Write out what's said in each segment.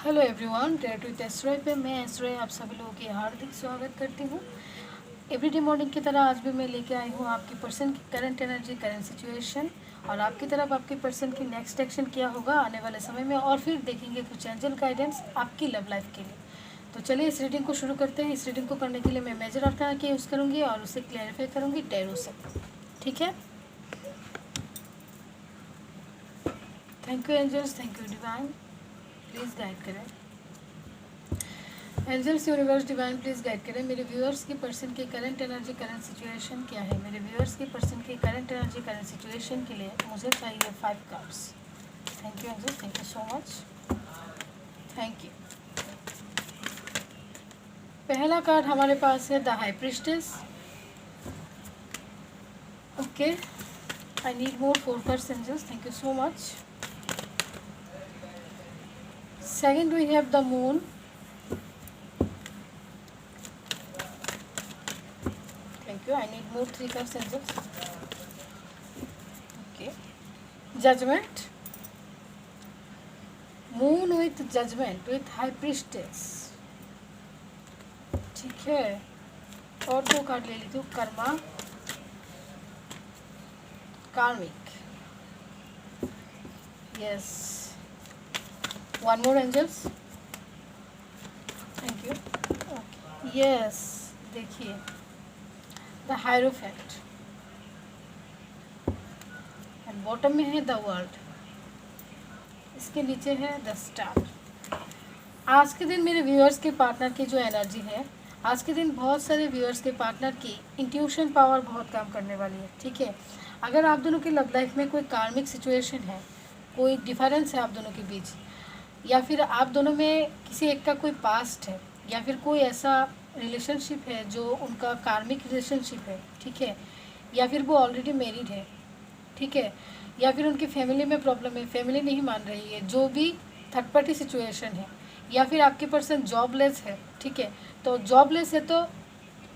Hello everyone, date with एस्ट्रॉय पे मैं एस्ट्रॉय आप सभी लोगों की हार्दिक स्वागत करती हूँ। एवरीडे मॉर्निंग की तरह आज भी मैं लेके आई हूँ आपकी पर्सन की करंट एनर्जी, करंट सिचुएशन और आपकी तरफ आपकी पर्सन की नेक्स्ट एक्शन क्या होगा आने वाले समय में, और फिर देखेंगे कुछ एंजल गाइडेंस आपकी लव लाइफ के लिए। तो चलिए इस रीडिंग को शुरू करते हैं। इस रीडिंग को करने के लिए मैं मेजर आर्काना की यूज़ करूँगी और उसे क्लैरिफाई करूँगी टैरो से। ठीक है, thank you angels, thank you divine, please guide करें। Angels, universe, divine please guide करें। मेरे व्यूअर्स की पर्सन की करंट एनर्जी, करंट सिचुएशन क्या है। मेरे व्यूअर्स की पर्सन की करंट एनर्जी, करंट सिचुएशन के लिए मुझे चाहिए 5 cards. Thank you angel, thank you so much, thank you. पहला कार्ड हमारे पास है the high priestess. Okay, I need more 4 cards angels, thank you so much. Second we have the moon. I need more 3 cards angels. Okay, judgment, moon with judgment with high priestess. ठीक है, और 2 card ले लेती हूँ, karma, karmic. Yes, one more angels, thank you. Okay, yes, देखिए the hierophant and bottom में है the world, इसके नीचे है द स्टार। आज के दिन मेरे व्यूअर्स के पार्टनर की जो एनर्जी है, आज के दिन बहुत सारे व्यूअर्स के पार्टनर की इंट्यूशन पावर बहुत काम करने वाली है। ठीक है, अगर आप दोनों की लव लाइफ में कोई कार्मिक सिचुएशन है, कोई डिफरेंस है आप दोनों के बीच, या फिर आप दोनों में किसी एक का कोई पास्ट है, या फिर कोई ऐसा रिलेशनशिप है जो उनका कार्मिक रिलेशनशिप है, ठीक है, या फिर वो ऑलरेडी मैरिड है, ठीक है, या फिर उनकी फैमिली में प्रॉब्लम है, फैमिली नहीं मान रही है, जो भी थर्ड पार्टी सिचुएशन है, या फिर आपके पर्सन जॉबलेस है। ठीक है, तो जॉबलेस है तो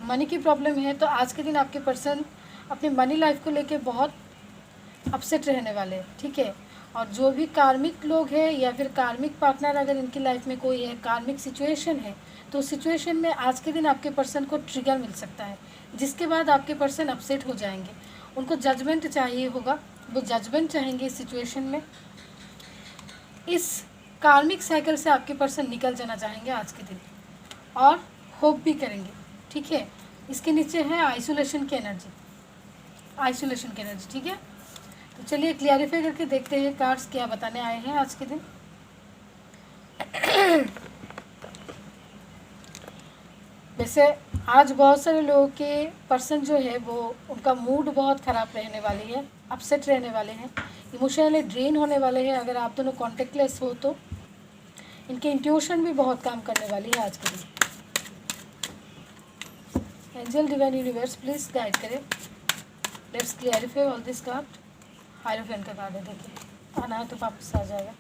मनी की प्रॉब्लम है, तो आज के दिन आपके पर्सन अपनी मनी लाइफ को लेके बहुत अपसेट रहने वाले हैं। ठीक है, और जो भी कार्मिक लोग हैं या फिर कार्मिक पार्टनर अगर इनकी लाइफ में कोई है, कार्मिक सिचुएशन है, तो सिचुएशन में आज के दिन आपके पर्सन को ट्रिगर मिल सकता है, जिसके बाद आपके पर्सन अपसेट हो जाएंगे। उनको जजमेंट चाहिए होगा, वो जजमेंट चाहेंगे इस सिचुएशन में। इस कार्मिक साइकिल से आपके पर्सन निकल जाना चाहेंगे आज के दिन, और होप भी करेंगे। ठीक है, इसके नीचे है आइसोलेशन की एनर्जी, आइसोलेशन की एनर्जी। ठीक है, तो चलिए क्लियरिफाई करके देखते हैं कार्ड्स क्या बताने आए हैं आज के दिन। वैसे आज बहुत सारे लोगों के पर्सन जो है वो उनका मूड बहुत ख़राब रहने वाली है, अपसेट रहने वाले हैं, इमोशनली ड्रेन होने वाले हैं। अगर आप दोनों कॉन्टेक्टलेस हो तो इनके इंट्यूशन भी बहुत काम करने वाली है आज के दिन। Angel, divine, universe please guide करें। Let's clarify all this card. Hierophant का कार्ड है, देखिए आना है तो वापस आ जाएगा।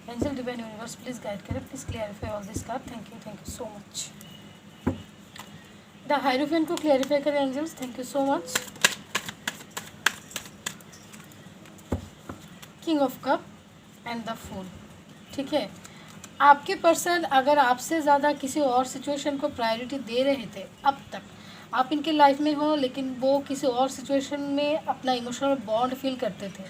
Angel, divine, universe please guide करें, please clarify all this card. Thank you so much. The hierophant को क्लियरिफाई करें angels, thank you so much. King of cup and the fool. ठीक है, आपके पर्सन अगर आपसे ज़्यादा किसी और सिचुएशन को प्रायोरिटी दे रहे थे अब तक, आप इनके लाइफ में हो लेकिन वो किसी और सिचुएशन में अपना इमोशनल बॉन्ड फील करते थे,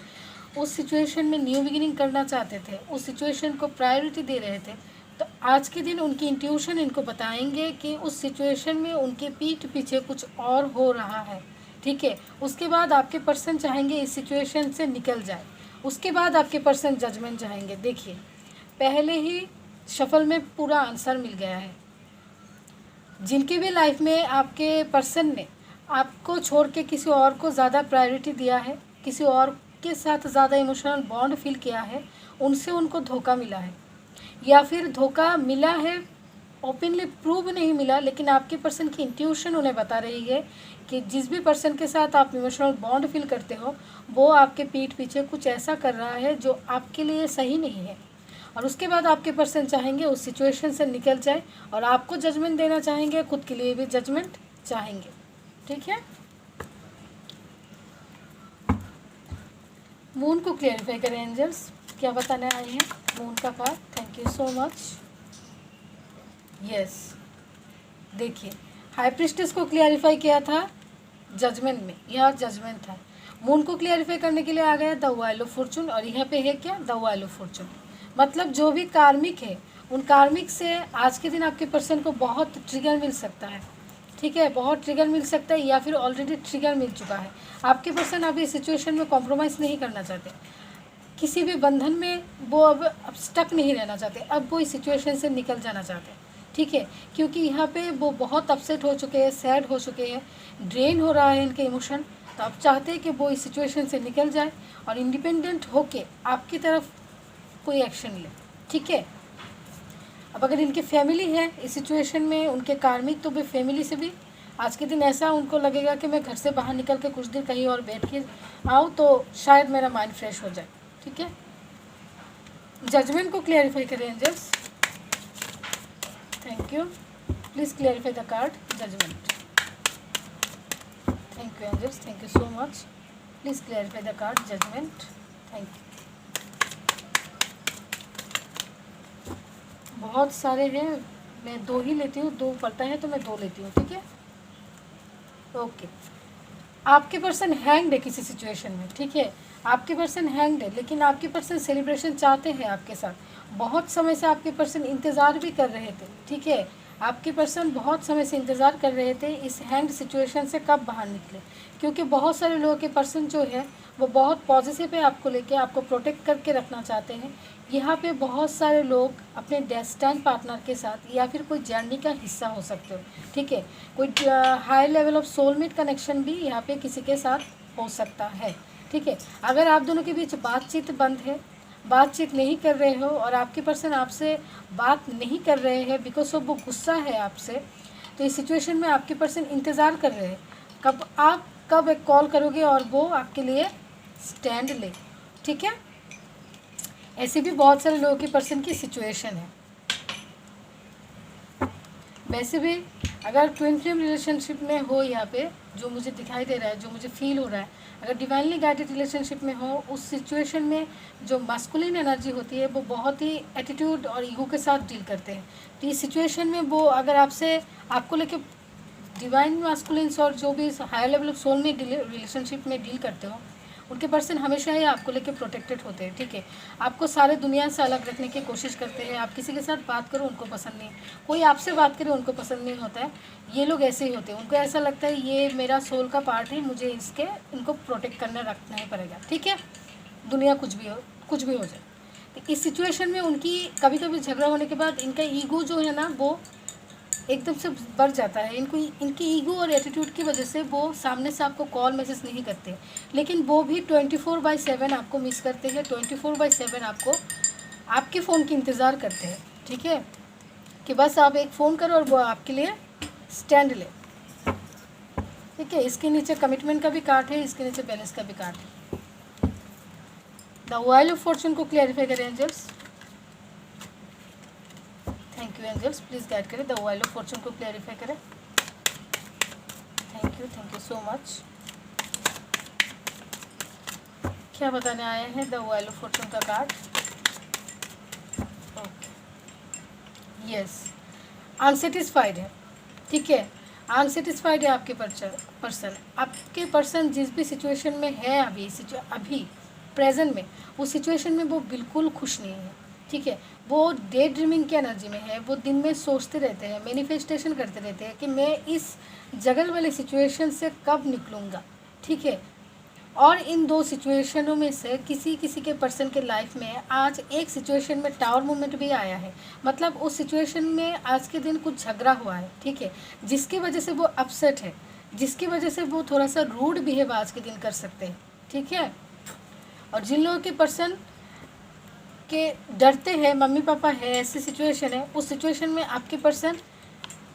उस सिचुएशन में न्यू बिगिनिंग करना चाहते थे, उस सिचुएशन को प्रायोरिटी दे रहे थे, तो आज के दिन उनकी इंट्यूशन इनको बताएंगे कि उस सिचुएशन में उनके पीठ पीछे कुछ और हो रहा है। ठीक है, उसके बाद आपके पर्सन चाहेंगे इस सिचुएशन से निकल जाए, उसके बाद आपके पर्सन जजमेंट चाहेंगे। देखिए पहले ही शफल में पूरा आंसर मिल गया है। जिनकी भी लाइफ में आपके पर्सन ने आपको छोड़ के किसी और को ज़्यादा प्रायोरिटी दिया है, किसी और के साथ ज़्यादा इमोशनल बॉन्ड फील किया है, उनसे उनको धोखा मिला है, या फिर धोखा मिला है ओपनली प्रूव नहीं मिला, लेकिन आपके पर्सन की इंट्यूशन उन्हें बता रही है कि जिस भी पर्सन के साथ आप इमोशनल बॉन्ड फील करते हो वो आपके पीठ पीछे कुछ ऐसा कर रहा है जो आपके लिए सही नहीं है, और उसके बाद आपके पर्सन चाहेंगे उस सिचुएशन से निकल जाए और आपको जजमेंट देना चाहेंगे, खुद के लिए भी जजमेंट चाहेंगे। ठीक है, मून को क्लियरिफाई करें एंजल्स, क्या बताने आए हैं मून का card. Thank thank you so much. Yes, देखिए हाई प्रिस्टेस को क्लियरिफाई किया था जजमेंट में, यह जजमेंट था। मून को क्लियरिफाई करने के लिए आ गया द व्हील ऑफ फॉर्चून, और यहाँ पे है क्या, द व्हील ऑफ फॉर्चून। मतलब जो भी कार्मिक है, उन कार्मिक से आज के दिन आपके पर्सन को बहुत ट्रिगर मिल सकता है, ठीक है, बहुत ट्रिगर मिल सकता है, या फिर ऑलरेडी ट्रिगर मिल चुका है। आपके पर्सन अभी सिचुएशन में कॉम्प्रोमाइज़ नहीं करना चाहते, किसी भी बंधन में वो अब स्टक नहीं रहना चाहते, अब वो इस सिचुएशन से निकल जाना चाहते हैं, ठीक है, क्योंकि यहाँ पे वो बहुत अपसेट हो चुके हैं, सैड हो चुके हैं, ड्रेन हो रहा है इनके इमोशन। तो अब चाहते हैं कि वो इस सिचुएशन से निकल जाए और इंडिपेंडेंट होके आपकी तरफ कोई एक्शन ले, ठीक है। अब अगर इनकी फैमिली है इस सिचुएशन में, उनके कार्मिक, तो भी फैमिली से भी आज के दिन ऐसा उनको लगेगा कि मैं घर से बाहर निकल के कुछ देर कहीं और बैठ के आऊँ तो शायद मेरा माइंड फ्रेश हो जाए, ठीक है। जजमेंट को क्लियरिफाई करें angels, thank you. Please clarify the card judgement. Thank you angels, thank you so much. Please clarify the card judgement, thank you. बहुत सारे हैं, मैं 2 ही लेती हूँ, 2 पलटा है तो मैं 2 लेती हूँ, ठीक है, ओके। आपके पर्सन हैंग्ड है किसी सिचुएशन में, ठीक है, आपके पर्सन हैंग्ड है, लेकिन आपके पर्सन सेलिब्रेशन चाहते हैं आपके साथ। बहुत समय से आपके पर्सन इंतज़ार भी कर रहे थे, ठीक है, आपके पर्सन बहुत समय से इंतज़ार कर रहे थे इस हैंग्ड सिचुएशन से कब बाहर निकले, क्योंकि बहुत सारे लोगों के पर्सन जो है वो बहुत पॉजिटिव है आपको लेके, आपको प्रोटेक्ट करके रखना चाहते हैं। यहाँ पे बहुत सारे लोग अपने डेस्टिन्ड पार्टनर के साथ या फिर कोई जर्नी का हिस्सा हो सकते हो, ठीक है, कोई high level of soulmate connection भी यहाँ पे किसी के साथ हो सकता है, ठीक है। अगर आप दोनों के बीच बातचीत बंद है, बातचीत नहीं कर रहे हो और आपके पर्सन आपसे बात नहीं कर रहे हैं बिकॉज ऑफ वो गुस्सा है आपसे, तो इस सिचुएशन में आपके पर्सन इंतज़ार कर रहे हैं कब आप कब एक कॉल करोगे और वो आपके लिए स्टैंड ले, ठीक है। ऐसे भी बहुत सारे लोगों के पर्सन की सिचुएशन है। वैसे भी अगर ट्विन फ्लेम रिलेशनशिप में हो, यहाँ पे जो मुझे दिखाई दे रहा है, जो मुझे फील हो रहा है, अगर डिवाइनली गाइडेड रिलेशनशिप में हो, उस सिचुएशन में जो मास्कुलिन एनर्जी होती है वो बहुत ही एटीट्यूड और ईगो के साथ डील करते हैं। तो इस सिचुएशन में वो अगर आपको लेके डिवाइन मास्कुलिन्स और जो भी हायर लेवल ऑफ सोल में रिलेशनशिप में डील करते हो, उनके पर्सन हमेशा ही आपको लेके प्रोटेक्टेड होते हैं, ठीक है। आपको सारे दुनिया से अलग रखने की कोशिश करते हैं। आप किसी के साथ बात करो उनको पसंद नहीं, कोई आपसे बात करे उनको पसंद नहीं होता है। ये लोग ऐसे ही होते हैं, उनको ऐसा लगता है ये मेरा सोल का पार्ट है, मुझे इनको प्रोटेक्ट करना रखना ही पड़ेगा, ठीक है, दुनिया कुछ भी हो जाए। तो इस सिचुएशन में उनकी कभी कभी झगड़ा होने के बाद इनका ईगो जो है ना वो एकदम से बढ़ जाता है। इनकी ईगो और एटीट्यूड की वजह से वो सामने से आपको कॉल मैसेज नहीं करते, लेकिन वो भी 24/7 आपको मिस करते हैं, 24/7 आपको आपके फ़ोन की इंतज़ार करते हैं, ठीक है, कि बस आप एक फ़ोन करो और वो आपके लिए स्टैंड ले, ठीक है। इसके नीचे कमिटमेंट का भी कार्ड है, इसके नीचे बैलेंस का भी कार्ड है। द व्हील ऑफ फॉर्चून को क्लैरिफाई करें angels, thank you angels, please guide करें। द व्हील ऑफ फॉर्चून को क्लैरिफाई करें, थैंक यू सो मच। क्या बताने आए हैं द व्हील ऑफ फॉर्चून का कार्ड, ओके, यस, अनसेटिस्फाइड है, ठीक है, अनसेटिस्फाइड है आपके पर्सन। आपके पर्सन जिस भी सिचुएशन में है अभी प्रेजेंट में, उस सिचुएशन में वो बिल्कुल खुश नहीं है, ठीक है। वो डे ड्रीमिंग की एनर्जी में है, वो दिन में सोचते रहते हैं, मैनिफेस्टेशन करते रहते हैं कि मैं इस जगल वाले सिचुएशन से कब निकलूँगा, ठीक है। और इन 2 सिचुएशनों में से किसी के पर्सन के लाइफ में आज एक सिचुएशन में टावर मूवमेंट भी आया है, मतलब उस सिचुएशन में आज के दिन कुछ झगड़ा हुआ है, ठीक है, जिसकी वजह से वो अपसेट है, जिसकी वजह से वो थोड़ा सा रूड बिहेव आज के दिन कर सकते हैं, ठीक है। और जिन लोगों के पर्सन के डरते हैं, मम्मी पापा है, ऐसी सिचुएशन है, उस सिचुएशन में आपके पर्सन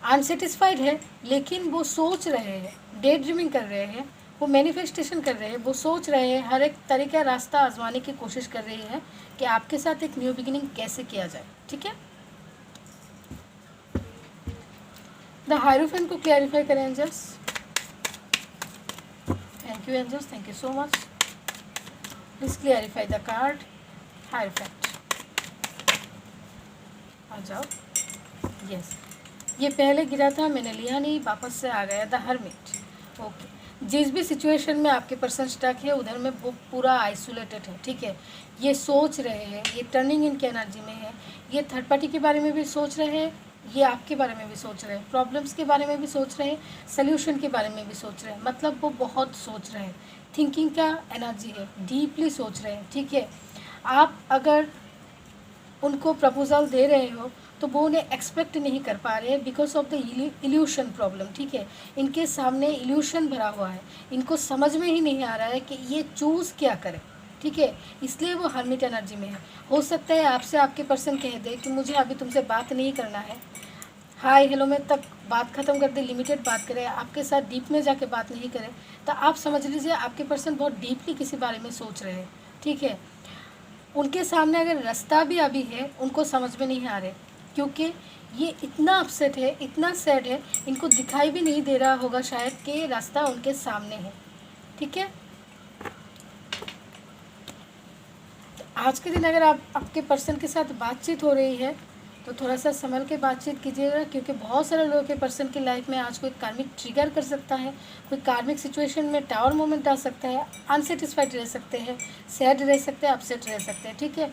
अनसेटिस्फाइड है, लेकिन वो सोच रहे हैं, डे ड्रीमिंग कर रहे हैं, वो मैनिफेस्टेशन कर रहे हैं, वो सोच रहे हैं, हर एक तरीका रास्ता आजमाने की कोशिश कर रही है कि आपके साथ एक न्यू बिगिनिंग कैसे किया जाए, ठीक है। द हायरोफेंट को क्लैरिफाई करें angels, thank you angels, thank you so much. Please clarify the card hierophant, आ जाओ। यस, ये पहले गिरा था, मैंने लिया नहीं, वापस से आ गया द हर्मिट। ओके, जिस भी सिचुएशन में आपके पर्सन स्टक है उधर में वो पूरा आइसोलेटेड है, ठीक है। ये सोच रहे हैं, ये टर्निंग इन की एनर्जी में है, ये थर्ड पार्टी के बारे में भी सोच रहे हैं, ये आपके बारे में भी सोच रहे हैं, प्रॉब्लम्स के बारे में भी सोच रहे हैं, सोल्यूशन के बारे में भी सोच रहे हैं, मतलब वो बहुत सोच रहे हैं। थिंकिंग का एनर्जी है, डीपली सोच रहे हैं, ठीक है। आप अगर उनको प्रपोजल दे रहे हो तो वो उन्हें एक्सपेक्ट नहीं कर पा रहे हैं because of the evolution problem, ठीक है। इनके सामने इल्यूशन भरा हुआ है, इनको समझ में ही नहीं आ रहा है कि ये चूज़ क्या करें, ठीक है। इसलिए वो हर्मिट एनर्जी में है। हो सकता है आपसे आपके पर्सन कह दे कि मुझे अभी तुमसे बात नहीं करना है, हाय हेलो में तक बात ख़त्म कर दे, लिमिटेड बात करें, आपके साथ डीप में जाके बात नहीं करें, तो आप समझ लीजिए आपके पर्सन बहुत डीपली किसी बारे में सोच रहे हैं, ठीक है। उनके सामने अगर रास्ता भी अभी है, उनको समझ में नहीं आ रहे, क्योंकि ये इतना अपसेट है, इतना सैड है, इनको दिखाई भी नहीं दे रहा होगा शायद कि रास्ता उनके सामने है, ठीक है। तो आज के दिन अगर आपके पर्सन के साथ बातचीत हो रही है तो थोड़ा सा संभल के बातचीत कीजिएगा, क्योंकि बहुत सारे लोगों के पर्सन की लाइफ में आज कोई कार्मिक ट्रिगर कर सकता है, कोई कार्मिक सिचुएशन में टावर मोमेंट आ सकता है, अनसेटिस्फाइड रह सकते हैं, सैड रह सकते हैं, अपसेट रह सकते हैं, ठीक है।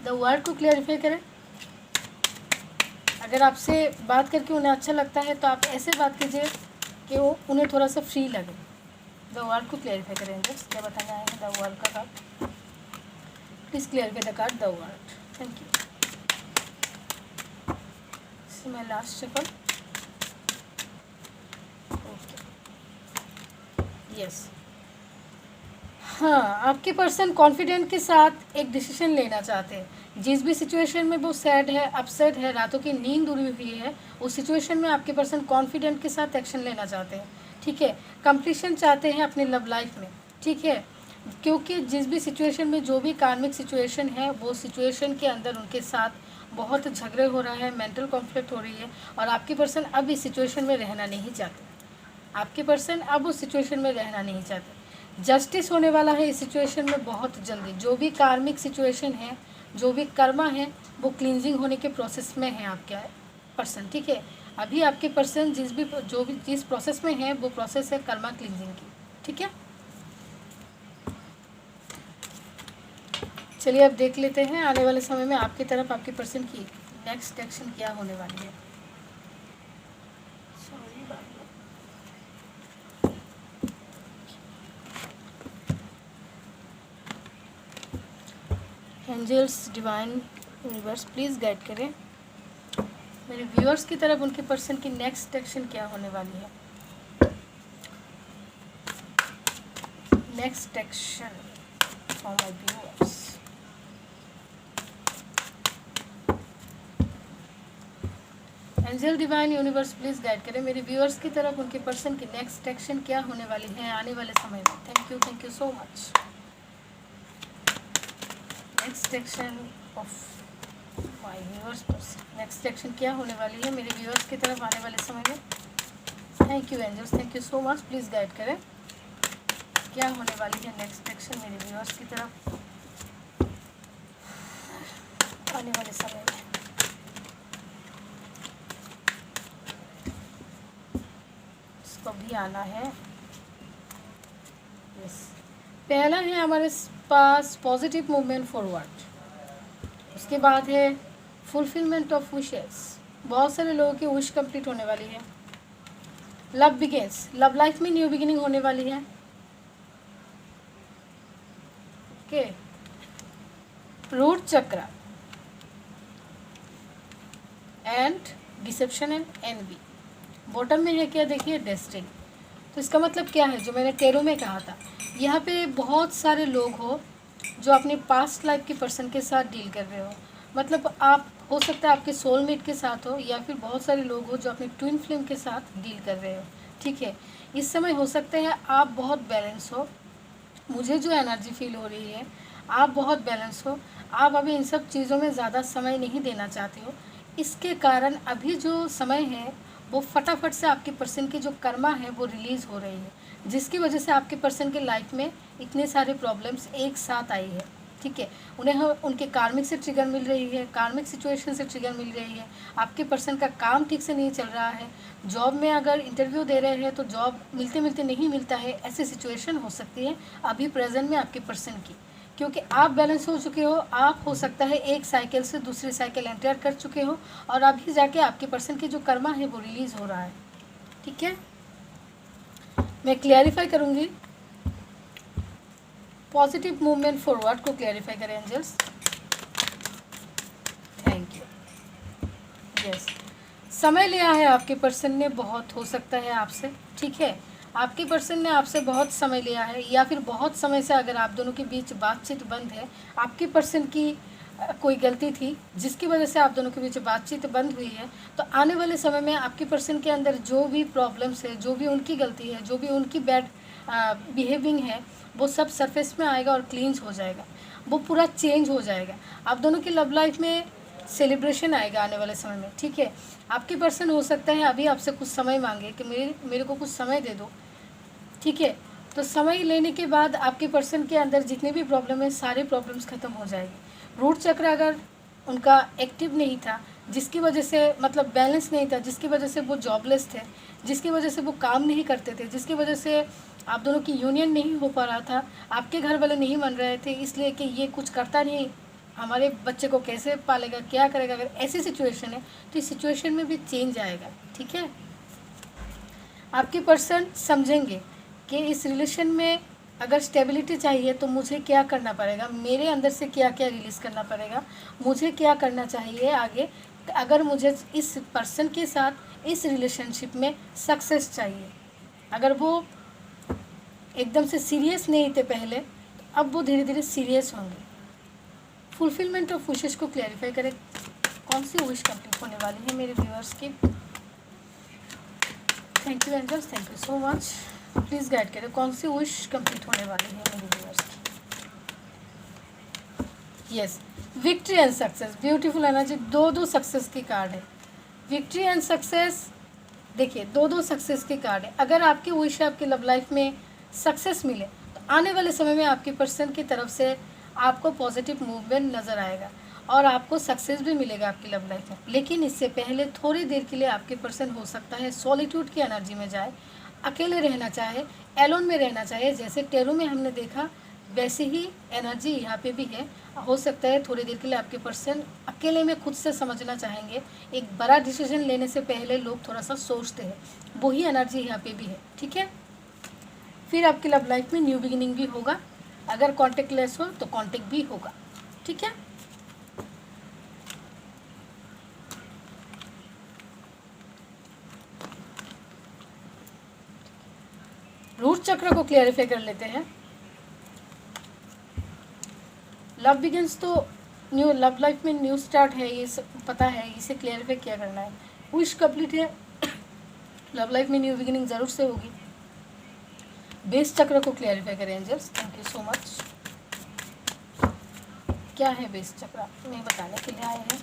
द वर्ड को क्लियरिफाई करें। अगर आपसे बात करके उन्हें अच्छा लगता है तो आप ऐसे बात कीजिए कि वो उन्हें थोड़ा सा फ्री लगे। द वर्ड को क्लियरिफाई करेंगे, क्या बताना आएंगे द वर्ड का card. Please clarify the card the word. Thank you. My last shuffle. Okay, yes, हाँ, आपके पर्सन कॉन्फिडेंट के साथ एक डिसीजन लेना चाहते हैं। जिस भी सिचुएशन में वो सैड है, अपसेट है, रातों की नींद उड़ी हुई है, उस सिचुएशन में आपके पर्सन कॉन्फिडेंट के साथ एक्शन लेना चाहते हैं, ठीक है। कंप्लीशन चाहते हैं अपनी लव लाइफ में, ठीक है, क्योंकि जिस भी सिचुएशन में जो भी कार्मिक सिचुएशन है वो सिचुएशन के अंदर उनके साथ बहुत झगड़े हो रहा है, मेंटल कॉन्फ्लिक्ट हो रही है, और आपके पर्सन अब इस सिचुएशन में रहना नहीं चाहते। आपके पर्सन अब उस सिचुएशन में रहना नहीं चाहते। जस्टिस होने वाला है इस सिचुएशन में बहुत जल्दी। जो भी कार्मिक सिचुएशन है, जो भी कर्मा है, वो क्लींजिंग होने के प्रोसेस में है आपके पर्सन, ठीक है। अभी आपके पर्सन जिस प्रोसेस में है वो प्रोसेस है कर्मा क्लींजिंग की, ठीक है। चलिए अब देख लेते हैं आने वाले समय में आपकी तरफ आपके पर्सन की नेक्स्ट एक्शन क्या होने वाली है। Angels, divine universe please guide करें मेरे व्यूअर्स की तरफ उनके पर्सन की नेक्स्ट एक्शन क्या होने वाली है। Next action for my viewers. Angel, divine universe please guide करें मेरे व्यूअर्स की तरफ उनके पर्सन की नेक्स्ट एक्शन क्या होने वाली है आने वाले समय में। Thank you so much. Next action of my viewers person, next action क्या होने वाली है मेरे व्यूअर्स की तरफ आने वाले समय में। Thank you angels, thank you so much. Please guide करें क्या होने वाली है नेक्स्ट एक्शन मेरे व्यूअर्स की तरफ आने वाले समय में। इसको भी आना है। यस, पहला है हमारे पास पॉजिटिव मूवमेंट फॉरवर्ड, उसके बाद है फुलफिलमेंट ऑफ विशेस। बहुत सारे लोगों की विश कंप्लीट होने वाली है। लव बिगिंस, लव लाइफ में न्यू बिगिनिंग होने वाली है। Okay, root chakra and deception and envy. Bottom में है क्या, देखिए डेस्टिनी। तो इसका मतलब क्या है, जो मैंने टेरो में कहा था, यहाँ पे बहुत सारे लोग हो जो अपने पास्ट लाइफ के पर्सन के साथ डील कर रहे हो। मतलब आप हो सकता है आपके सोलमेट के साथ हो, या फिर बहुत सारे लोग हो जो अपने ट्विन फ्लेम के साथ डील कर रहे हो, ठीक है। इस समय हो सकता है आप बहुत बैलेंस हो, मुझे जो एनर्जी फील हो रही है आप बहुत बैलेंस हो, आप अभी इन सब चीज़ों में ज़्यादा समय नहीं देना चाहते हो। इसके कारण अभी जो समय है वो फटाफट से आपके पर्सन की जो कर्मा है वो रिलीज़ हो रही है, जिसकी वजह से आपके पर्सन के लाइफ में इतने सारे प्रॉब्लम्स एक साथ आई है, ठीक है। उन्हें उनके कार्मिक से ट्रिगर मिल रही है, कार्मिक सिचुएशन से ट्रिगर मिल रही है। आपके पर्सन का काम ठीक से नहीं चल रहा है, जॉब में अगर इंटरव्यू दे रहे हैं तो जॉब मिलते मिलते नहीं मिलता है, ऐसी सिचुएशन हो सकती है अभी प्रेजेंट में आपके पर्सन की। क्योंकि आप बैलेंस हो चुके हो, आप हो सकता है एक साइकिल से दूसरी साइकिल एंटर कर चुके हो और अभी जाके आपके पर्सन की जो कर्मा है वो रिलीज़ हो रहा है, ठीक है। मैं क्लियरिफाई करूँगी, पॉजिटिव मूवमेंट फॉरवर्ड को क्लियरिफाई करें एंजल्स। Thank you. यस, समय लिया है आपके पर्सन ने, बहुत हो सकता है आपसे, ठीक है। आपके पर्सन ने आपसे बहुत समय लिया है, या फिर बहुत समय से अगर आप दोनों के बीच बातचीत बंद है, आपके पर्सन की कोई गलती थी जिसकी वजह से आप दोनों के बीच बातचीत बंद हुई है, तो आने वाले समय में आपके पर्सन के अंदर जो भी प्रॉब्लम्स है, जो भी उनकी गलती है, जो भी उनकी बैड बिहेविंग है, वो सब सरफेस में आएगा और क्लींस हो जाएगा, वो पूरा चेंज हो जाएगा। आप दोनों की लव लाइफ में सेलिब्रेशन आएगा आने वाले समय में, ठीक है। आपके पर्सन हो सकता है अभी आपसे कुछ समय मांगे कि मेरे को कुछ समय दे दो, ठीक है। तो समय लेने के बाद आपके पर्सन के अंदर जितनी भी प्रॉब्लम है, सारी प्रॉब्लम्स ख़त्म हो जाएगी। रूट चक्र अगर उनका एक्टिव नहीं था, जिसकी वजह से मतलब बैलेंस नहीं था, जिसकी वजह से वो जॉबलेस थे, जिसकी वजह से वो काम नहीं करते थे, जिसकी वजह से आप दोनों की यूनियन नहीं हो पा रहा था, आपके घर वाले नहीं मान रहे थे इसलिए कि ये कुछ करता नहीं, हमारे बच्चे को कैसे पालेगा, क्या करेगा, अगर ऐसी सिचुएशन है तो इस सिचुएशन में भी चेंज आएगा, ठीक है। आपके पर्सन समझेंगे कि इस रिलेशन में अगर स्टेबिलिटी चाहिए तो मुझे क्या करना पड़ेगा, मेरे अंदर से क्या क्या रिलीज़ करना पड़ेगा, मुझे क्या करना चाहिए आगे, अगर मुझे इस पर्सन के साथ इस रिलेशनशिप में सक्सेस चाहिए। अगर वो एकदम से सीरियस नहीं थे पहले, तो अब वो धीरे धीरे सीरियस होंगे। फुलफिलमेंट ऑफ विशेष को क्लैरिफाई करें, कौन सी विश कंप्लीट होने वाली है मेरे व्यूअर्स की। Thank you angels, thank you so much. Please guide करें, कौन सी विश कंप्लीट होने वाली है मेरे व्यूअर्स की। Yes, victory and success, beautiful energy, दो सक्सेस की कार्ड है। विक्ट्री एंड सक्सेस, देखिए दो सक्सेस के कार्ड है। अगर आपकी विश है आपकी लव लाइफ में सक्सेस मिले, तो आने वाले समय में आपके पर्सन की तरफ से आपको पॉजिटिव मूवमेंट नज़र आएगा और आपको सक्सेस भी मिलेगा आपकी लव लाइफ में। लेकिन इससे पहले थोड़ी देर के लिए आपके पर्सन हो सकता है सॉलिट्यूड की एनर्जी में जाए, अकेले रहना चाहे, एलोन में रहना चाहे। जैसे टेरो में हमने देखा वैसे ही एनर्जी यहाँ पे भी है। हो सकता है थोड़ी देर के लिए आपके पर्सन अकेले में खुद से समझना चाहेंगे। एक बड़ा डिसीजन लेने से पहले लोग थोड़ा सा सोचते हैं, वही एनर्जी यहाँ पे भी है, ठीक है। फिर आपकी लव लाइफ में न्यू बिगिनिंग भी होगा, अगर कॉन्टेक्ट लेस हो तो कॉन्टेक्ट भी होगा, ठीक है। रूट चक्र को क्लियरिफाई कर लेते हैं। लव बिगिंस तो न्यू लव लाइफ में न्यू स्टार्ट है, ये पता है, इसे क्लियरिफाई क्या करना है। विश कंप्लीट है, लव लाइफ में न्यू बिगिनिंग ज़रूर से होगी। बेस चक्र को क्लियरिफाई करें angels, thank you so much. क्या है बेस चक्र, नहीं बताने के लिए आए हैं।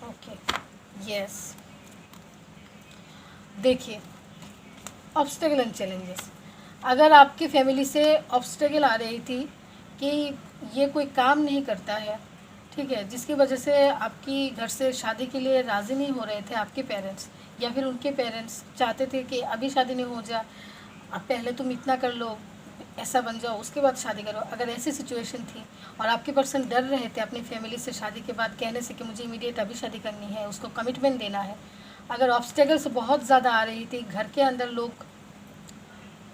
ओके, यस, देखिए ऑब्स्टेकल एंड चैलेंजेस। अगर आपकी फैमिली से ऑब्स्टेकल आ रही थी कि ये कोई काम नहीं करता है, ठीक है, जिसकी वजह से आपकी घर से शादी के लिए राज़ी नहीं हो रहे थे आपके पेरेंट्स, या फिर उनके पेरेंट्स चाहते थे कि अभी शादी नहीं हो जा, अब पहले तुम इतना कर लो, ऐसा बन जाओ, उसके बाद शादी करो। अगर ऐसी सिचुएशन थी और आपके पर्सन डर रहे थे अपनी फैमिली से शादी के बाद कहने से कि मुझे इमीडिएट अभी शादी करनी है, उसको कमिटमेंट देना है, अगर ऑब्स्टेकल्स बहुत ज़्यादा आ रही थी, घर के अंदर लोग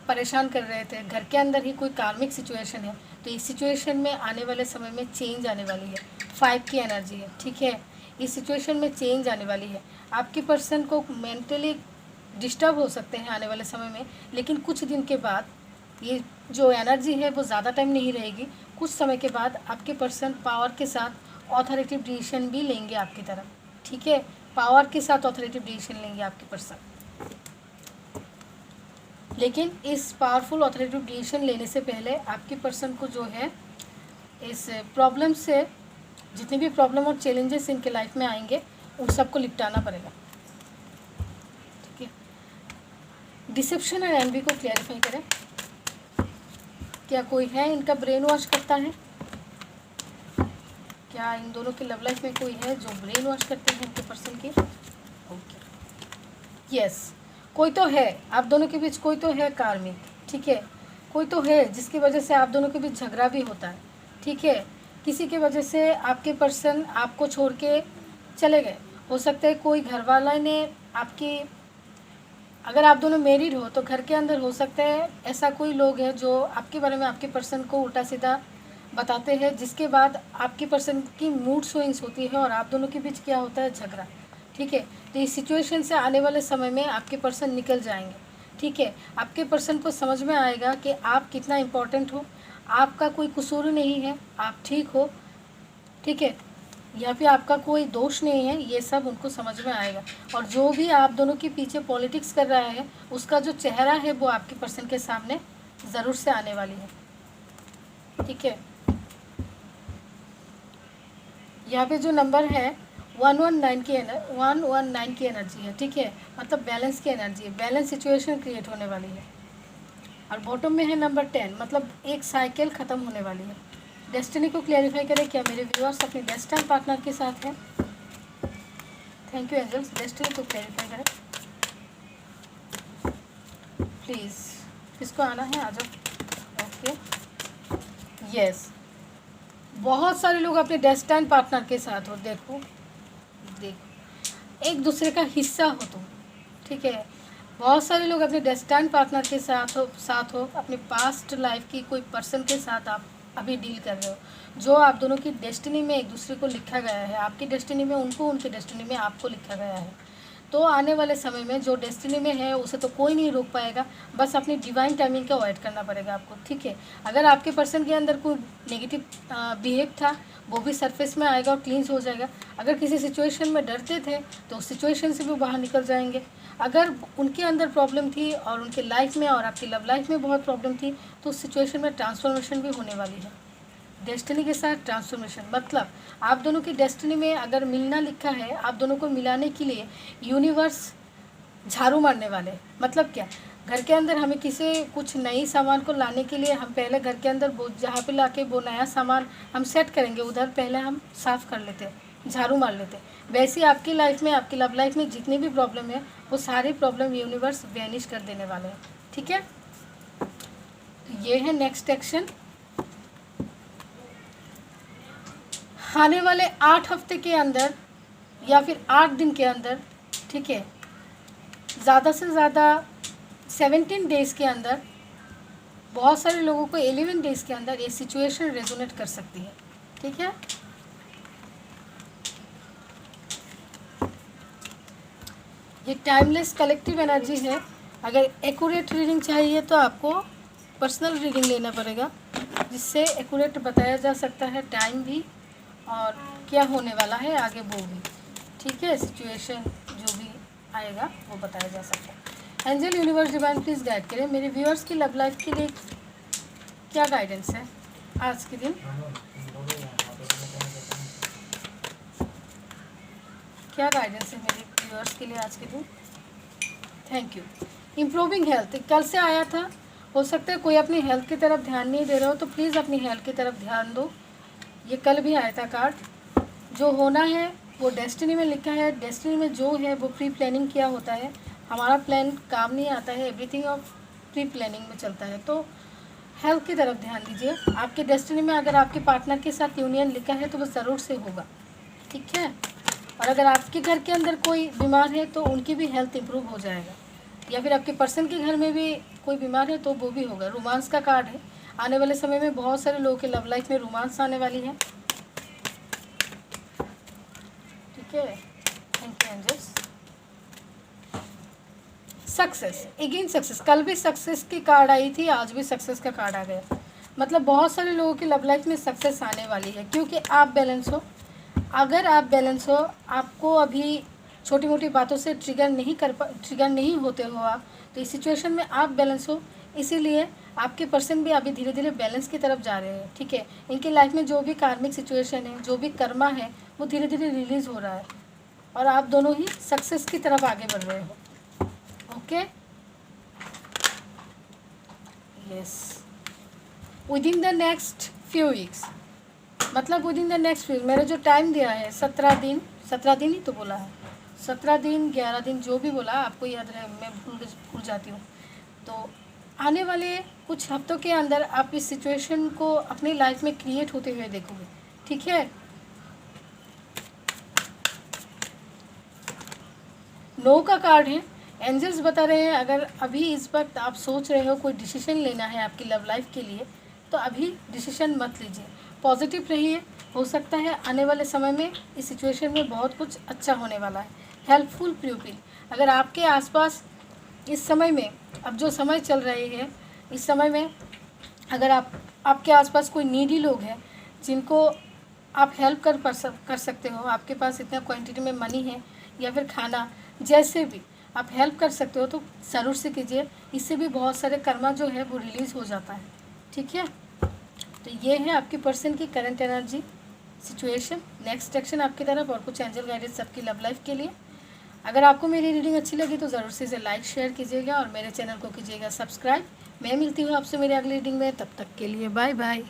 परेशान कर रहे थे, घर के अंदर ही कोई कार्मिक सिचुएशन है, तो इस सिचुएशन में आने वाले समय में चेंज आने वाली है। 5 की एनर्जी है, ठीक है, इस सिचुएशन में चेंज आने वाली है। आपके पर्सन को मेंटली डिस्टर्ब हो सकते हैं आने वाले समय में, लेकिन कुछ दिन के बाद ये जो एनर्जी है वो ज़्यादा टाइम नहीं रहेगी। कुछ समय के बाद आपके पर्सन पावर के साथ ऑथोरेटिव डिसीजन भी लेंगे आपकी तरफ, ठीक है, पावर के साथ ऑथोरेटिव डिसीजन लेंगे आपके पर्सन। लेकिन इस पावरफुल ऑथोरेटिव डिसीजन लेने से पहले आपके पर्सन को जो है इस प्रॉब्लम से, जितनी भी प्रॉब्लम और चैलेंजेस इनके लाइफ में आएंगे उन सबको निपटाना पड़ेगा, ठीक है। डिसेप्शन और एनवी को क्लैरिफाई करें, क्या कोई है इनका ब्रेन वॉश करता है, क्या इन दोनों की लव लाइफ में कोई है जो ब्रेन वॉश करते हैं इनके पर्सन की? ओके, यस, कोई तो है, आप दोनों के बीच कोई तो है कार्मिक, ठीक है, कोई तो है जिसकी वजह से आप दोनों के बीच झगड़ा भी होता है, ठीक है। किसी की वजह से आपके पर्सन आपको छोड़ के चले गए, हो सकता है कोई घर वाला ने आपकी, अगर आप दोनों मैरिड हो तो घर के अंदर हो सकता है ऐसा कोई लोग है जो आपके बारे में आपके पर्सन को उल्टा सीधा बताते हैं, जिसके बाद आपके पर्सन की मूड स्विंग्स होती है और आप दोनों के बीच क्या होता है, झगड़ा, ठीक है। तो इस सिचुएशन से आने वाले समय में आपके पर्सन निकल जाएंगे, ठीक है। आपके पर्सन को समझ में आएगा कि आप कितना इम्पोर्टेंट हो, आपका कोई कसूर नहीं है, आप ठीक हो, ठीक है, या फिर आपका कोई दोष नहीं है, ये सब उनको समझ में आएगा। और जो भी आप दोनों के पीछे पॉलिटिक्स कर रहा है उसका जो चेहरा है वो आपके पर्सन के सामने ज़रूर से आने वाली है, ठीक है। यहाँ पे जो नंबर है 119 की एनर्जी है, ठीक है, मतलब बैलेंस की एनर्जी है, बैलेंस सिचुएशन क्रिएट होने वाली है। और बॉटम में है नंबर 10, मतलब एक साइकिल ख़त्म होने वाली है। डेस्टिनी को क्लैरिफाई करें, क्या मेरे व्यूअर्स अपने डेस्टिनी पार्टनर के साथ हैं? थैंक यू एंजल्स, डेस्टिनी को क्लैरिफाई करें प्लीज़। किसको आना है, आ जाओ। ओके, यस, बहुत सारे लोग अपने डेस्टिनी पार्टनर के साथ हो, देखो एक दूसरे का हिस्सा हो तुम, ठीक है। बहुत सारे लोग अपने डेस्टिनी पार्टनर के साथ हो, अपने पास्ट लाइफ की कोई पर्सन के साथ आप अभी डील कर रहे हो, जो आप दोनों की डेस्टिनी में एक दूसरे को लिखा गया है, आपकी डेस्टिनी में उनको, उनकी डेस्टिनी में आपको लिखा गया है। तो आने वाले समय में जो डेस्टिनी में है उसे तो कोई नहीं रोक पाएगा, बस अपनी डिवाइन टाइमिंग का अवॉइड करना पड़ेगा आपको, ठीक है। अगर आपके पर्सन के अंदर कोई नेगेटिव बिहेव था वो भी सरफेस में आएगा और क्लींस हो जाएगा। अगर किसी सिचुएशन में डरते थे तो उस सिचुएशन से भी बाहर निकल जाएंगे। अगर उनके अंदर प्रॉब्लम थी और उनके लाइफ में और आपकी लव लाइफ में बहुत प्रॉब्लम थी तो उस सिचुएशन में ट्रांसफॉर्मेशन भी होने वाली है। डेस्टिनी के साथ ट्रांसफॉर्मेशन, मतलब आप दोनों की डेस्टिनी में अगर मिलना लिखा है, आप दोनों को मिलाने के लिए यूनिवर्स झाड़ू मारने वाले। मतलब क्या, घर के अंदर हमें किसी कुछ नई सामान को लाने के लिए हम पहले घर के अंदर जहाँ पे लाके वो नया सामान हम सेट करेंगे उधर पहले हम साफ़ कर लेते, झाड़ू मार लेते। वैसे ही आपकी लाइफ में, आपकी लव लाइफ में जितनी भी प्रॉब्लम है वो सारी प्रॉब्लम यूनिवर्स वैनिश कर देने वाले हैं, ठीक है। तो ये है नेक्स्ट एक्शन। आने वाले 8 हफ्ते के अंदर या फिर 8 दिन के अंदर, ठीक है, ज़्यादा से ज़्यादा 17 डेज़ के अंदर, बहुत सारे लोगों को 11 डेज़ के अंदर ये सिचुएशन रेजोनेट कर सकती है, ठीक है। ये टाइमलेस कलेक्टिव एनर्जी है। अगर एक्यूरेट रीडिंग चाहिए तो आपको पर्सनल रीडिंग लेना पड़ेगा, जिससे एक्यूरेट बताया जा सकता है टाइम भी और क्या होने वाला है आगे वो भी, ठीक है। सिचुएशन जो भी आएगा वो बताया जा सकता है। Angel universe divine please guide करें मेरे व्यूअर्स की लव लाइफ के लिए क्या गाइडेंस है आज के दिन, क्या गाइडेंस है मेरे व्यूअर्स के लिए आज के दिन। Thank you. इम्प्रूविंग हेल्थ कल से आया था, हो सकता है कोई अपनी हेल्थ की तरफ ध्यान नहीं दे रहे हो तो प्लीज़ अपनी हेल्थ की तरफ ध्यान दो। ये कल भी आया था कार्ड। जो होना है वो डेस्टिनी में लिखा है, डेस्टिनी में जो है वो प्री प्लानिंग किया होता है। हमारा प्लान काम नहीं आता है, एवरीथिंग ऑफ प्री प्लानिंग में चलता है। तो हेल्थ की तरफ ध्यान दीजिए। आपके डेस्टिनी में अगर आपके पार्टनर के साथ यूनियन लिखा है तो वो ज़रूर से होगा, ठीक है। और अगर आपके घर के अंदर कोई बीमार है तो उनकी भी हेल्थ इंप्रूव हो जाएगा, या फिर आपके पर्सन के घर में भी कोई बीमार है तो वो भी होगा। रोमांस का कार्ड है। आने वाले समय में बहुत सारे लोगों के लव लाइफ में रोमांस आने वाली है, ठीक है। Thank you angels. Success, again success. कल भी सक्सेस की कार्ड आई थी, आज भी सक्सेस का कार्ड आ गया। मतलब बहुत सारे लोगों की लव लाइफ में सक्सेस आने वाली है, क्योंकि आप बैलेंस हो। अगर आप बैलेंस हो, आपको अभी छोटी मोटी बातों से ट्रिगर नहीं होते हो आप, तो इस सिचुएशन में आप बैलेंस हो, इसीलिए आपके पर्सन भी अभी धीरे धीरे बैलेंस की तरफ जा रहे हैं, ठीक है। इनकी लाइफ में जो भी कार्मिक सिचुएशन है, जो भी कर्मा है, वो धीरे धीरे रिलीज़ हो रहा है और आप दोनों ही सक्सेस की तरफ आगे बढ़ रहे हो, okay. Yes, within the next few weeks मतलब within the next week, मेरा जो टाइम दिया है 17 दिन ही तो बोला है, 17 दिन 11 दिन जो भी बोला आपको याद रहे, मैं भूल जाती हूँ। तो आने वाले कुछ हफ्तों के अंदर आप इस सिचुएशन को अपनी लाइफ में क्रिएट होते हुए देखोगे, ठीक है। नो का कार्ड है। एंजल्स बता रहे हैं अगर अभी इस वक्त आप सोच रहे हो कोई डिसीजन लेना है आपकी लव लाइफ के लिए, तो अभी डिसीजन मत लीजिए, पॉजिटिव रहिए। हो सकता है आने वाले समय में इस सिचुएशन में बहुत कुछ अच्छा होने वाला है। हेल्पफुल पीपल, अगर आपके आसपास इस समय में, अब जो समय चल रही है इस समय में, अगर आपके आसपास कोई नीडी लोग हैं जिनको आप हेल्प कर सकते हो, आपके पास इतना क्वांटिटी में मनी है या फिर खाना, जैसे भी आप हेल्प कर सकते हो तो ज़रूर से कीजिए। इससे भी बहुत सारे कर्मा जो है वो रिलीज़ हो जाता है, ठीक है। तो ये है आपकी पर्सन की current energy situation. Next action आपकी तरफ और कुछ एंजल गाइडेंस सबकी लव लाइफ के लिए। अगर आपको मेरी रीडिंग अच्छी लगी तो ज़रूर से इसे लाइक शेयर कीजिएगा और मेरे चैनल को कीजिएगा सब्सक्राइब। मैं मिलती हूँ आपसे मेरी अगली रीडिंग में, तब तक के लिए बाय बाय।